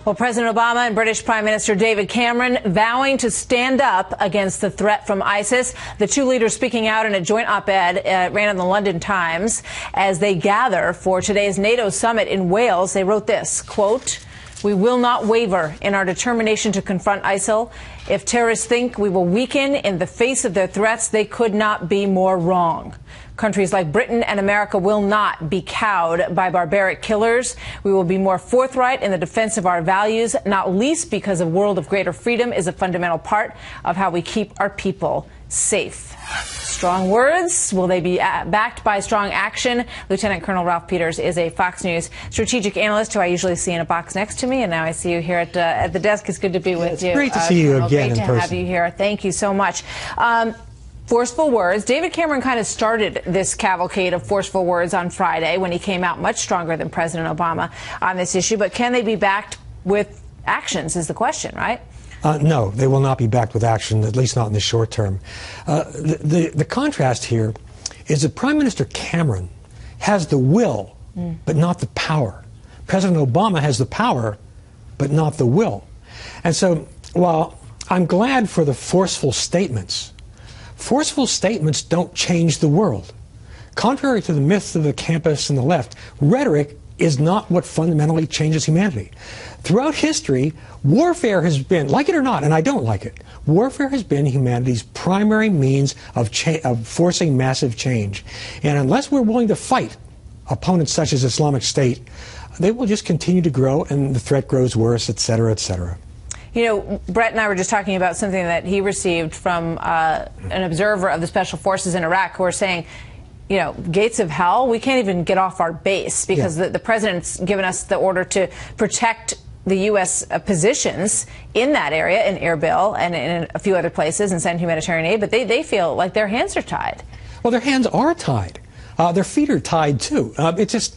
Well, President Obama and British Prime Minister David Cameron vowing to stand up against the threat from ISIS. The two leaders speaking out in a joint op-ed ran in the London Times as they gather for today's NATO summit in Wales. They wrote this, quote, "We will not waver in our determination to confront ISIL. If terrorists think we will weaken in the face of their threats, they could not be more wrong. Countries like Britain and America will not be cowed by barbaric killers. We will be more forthright in the defense of our values, not least because a world of greater freedom is a fundamental part of how we keep our people safe." Strong words. Will they be backed by strong action? Lieutenant Colonel Ralph Peters is a Fox News strategic analyst who I usually see in a box next to me, and now I see you here at the desk. It's good to be with you. It's great to see you again in person. Great to have you here. Thank you so much. Forceful words. David Cameron kind of started this cavalcade of forceful words on Friday when he came out much stronger than President Obama on this issue. But can they be backed with actions is the question, right? No, they will not be backed with action, at least not in the short term. The contrast here is that Prime Minister Cameron has the will, but not the power. President Obama has the power, but not the will. And so while I'm glad for the forceful statements don't change the world. Contrary to the myths of the campus and the left, rhetoric is not what fundamentally changes humanity. Throughout history, warfare has been, like it or not, and I don't like it, warfare has been humanity's primary means of forcing massive change. And unless we're willing to fight opponents such as Islamic State, they will just continue to grow and the threat grows worse, et cetera, et cetera. You know, Brett and I were just talking about something that he received from an observer of the special forces in Iraq who are saying, you know, gates of hell, we can't even get off our base because the president's given us the order to protect the U.S. Positions in that area, in Erbil and in a few other places, and send humanitarian aid. But they feel like their hands are tied. Well, their hands are tied. Their feet are tied, too. It's just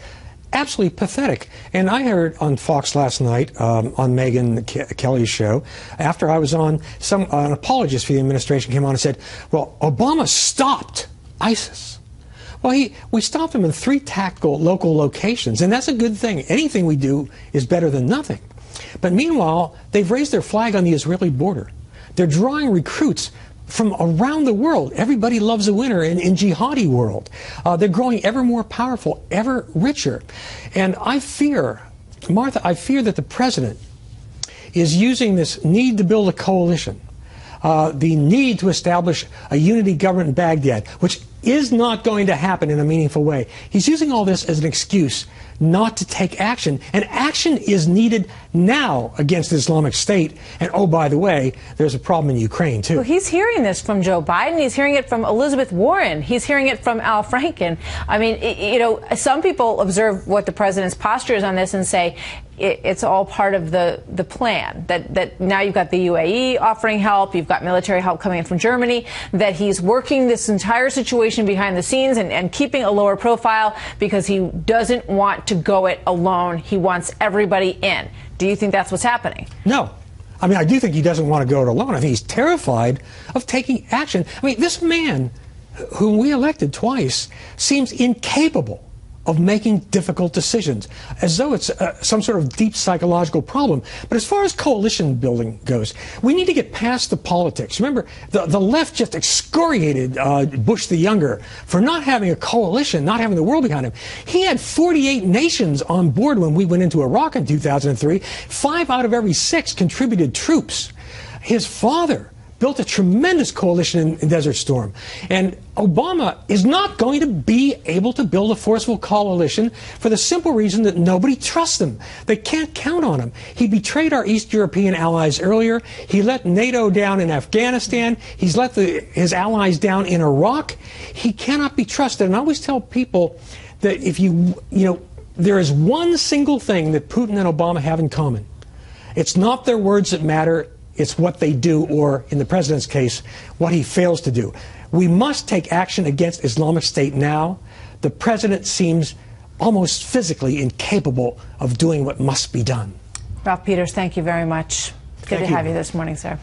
absolutely pathetic. And I heard on Fox last night, on Megyn Kelly's show, after I was on, an apologist for the administration came on and said, well, Obama stopped ISIS. Well, we stopped him in 3 tactical local locations, and that's a good thing. Anything we do is better than nothing. But meanwhile, they've raised their flag on the Israeli border. They're drawing recruits from around the world. Everybody loves a winner in jihadi world. They're growing ever more powerful, ever richer. And I fear, Martha, that the president is using this need to build a coalition, the need to establish a unity government in Baghdad, which is not going to happen in a meaningful way. He's using all this as an excuse not to take action. And action is needed now against the Islamic State. And oh, by the way, there's a problem in Ukraine, too. Well, he's hearing this from Joe Biden. He's hearing it from Elizabeth Warren. He's hearing it from Al Franken. I mean, you know, some people observe what the president's posture is on this and say it's all part of the plan, that now you've got the UAE offering help, you've got military help coming in from Germany, that he's working this entire situation behind the scenes and keeping a lower profile because he doesn't want to go it alone. He wants everybody in. Do you think that's what's happening? No. I mean, I do think he doesn't want to go it alone. I think he's terrified of taking action. I mean, this man, whom we elected twice, seems incapable of making difficult decisions, as though it's some sort of deep psychological problem. But as far as coalition building goes, we need to get past the politics. Remember, the left just excoriated Bush the Younger for not having a coalition, not having the world behind him. He had 48 nations on board when we went into Iraq in 2003. 5 out of every 6 contributed troops. His father built a tremendous coalition in Desert Storm. And Obama is not going to be able to build a forceful coalition for the simple reason that nobody trusts him. They can't count on him. He betrayed our East European allies earlier. He let NATO down in Afghanistan. He's let his allies down in Iraq. He cannot be trusted. And I always tell people that if there is one single thing that Putin and Obama have in common. It's not their words that matter. It's what they do, or in the president's case, what he fails to do. We must take action against Islamic State now. The president seems almost physically incapable of doing what must be done. Ralph Peters, thank you very much. Good to have you this morning, sir.